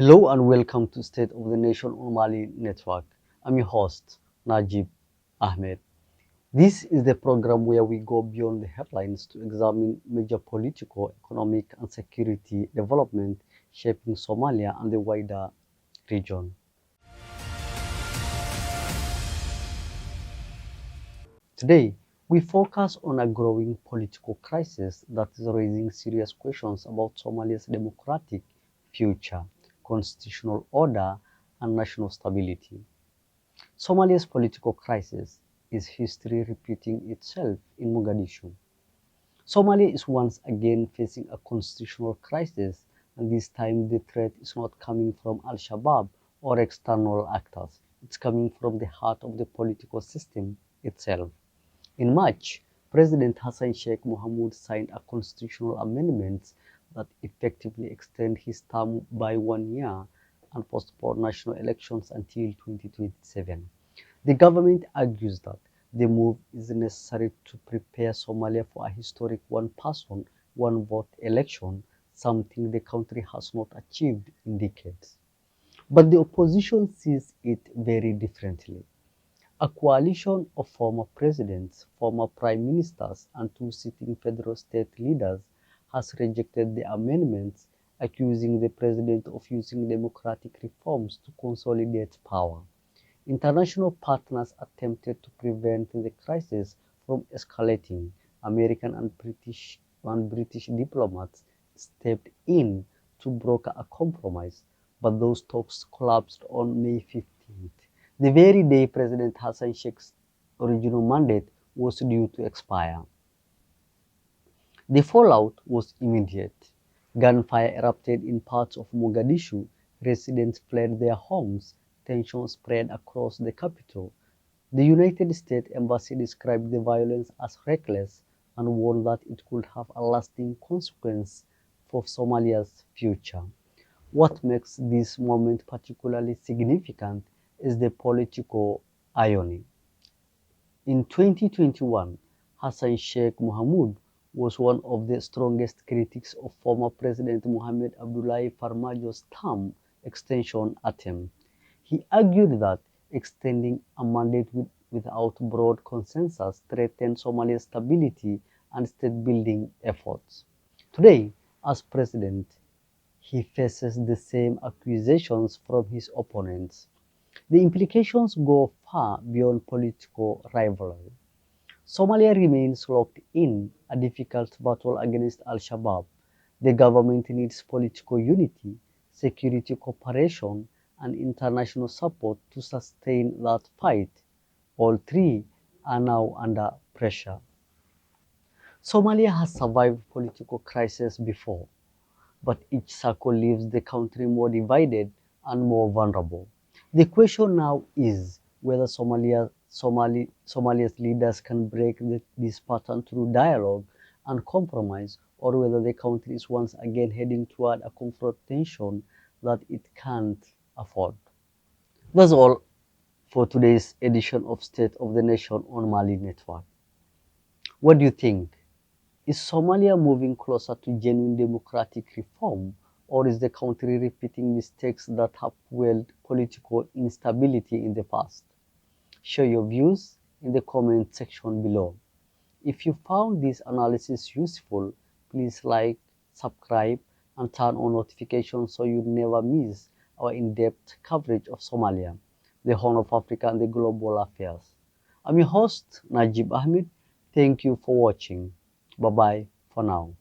Hello and welcome to State of the Nation on Mali Network. I'm your host, Najib Ahmed. This is the program where we go beyond the headlines to examine major political, economic, and security development shaping Somalia and the wider region. Today, we focus on a growing political crisis that is raising serious questions about Somalia's democratic future, constitutional order, and national stability. Somalia's political crisis is history repeating itself in Mogadishu. Somalia is once again facing a constitutional crisis, and this time the threat is not coming from Al-Shabaab or external actors. It's coming from the heart of the political system itself. In March, President Hassan Sheikh Mohamud signed a constitutional amendment that effectively extend his term by 1 year and postpone national elections until 2027. The government argues that the move is necessary to prepare Somalia for a historic one-person, one-vote election, something the country has not achieved in decades. But the opposition sees it very differently. A coalition of former presidents, former prime ministers, and two sitting federal state leaders has rejected the amendments, accusing the president of using democratic reforms to consolidate power. International partners attempted to prevent the crisis from escalating. American and British diplomats stepped in to broker a compromise, but those talks collapsed on May 15th, the very day President Hassan Sheikh's original mandate was due to expire. The fallout was immediate. Gunfire erupted in parts of Mogadishu, residents fled their homes, tension spread across the capital. The United States Embassy described the violence as reckless and warned that it could have a lasting consequence for Somalia's future. What makes this moment particularly significant is the political irony. In 2021, Hassan Sheikh Mohamud was one of the strongest critics of former President Mohamed Abdullahi Farmajo's term extension attempt. He argued that extending a mandate without broad consensus threatened Somalia's stability and state-building efforts. Today, as president, he faces the same accusations from his opponents. The implications go far beyond political rivalry. Somalia remains locked in a difficult battle against Al-Shabaab. The government needs political unity, security cooperation, and international support to sustain that fight. All three are now under pressure. Somalia has survived political crises before, but each cycle leaves the country more divided and more vulnerable. The question now is whether Somalia's leaders can break this pattern through dialogue and compromise, or whether the country is once again heading toward a confrontation that it can't afford. That's all for today's edition of State of the Nation on Mali Network. What do you think? Is Somalia moving closer to genuine democratic reform, or is the country repeating mistakes that have fueled political instability in the past? Share your views in the comment section below. If you found this analysis useful, please like, subscribe, and turn on notifications so you never miss our in-depth coverage of Somalia, the Horn of Africa, and the global affairs. I'm your host, Najib Ahmed. Thank you for watching. Bye-bye for now.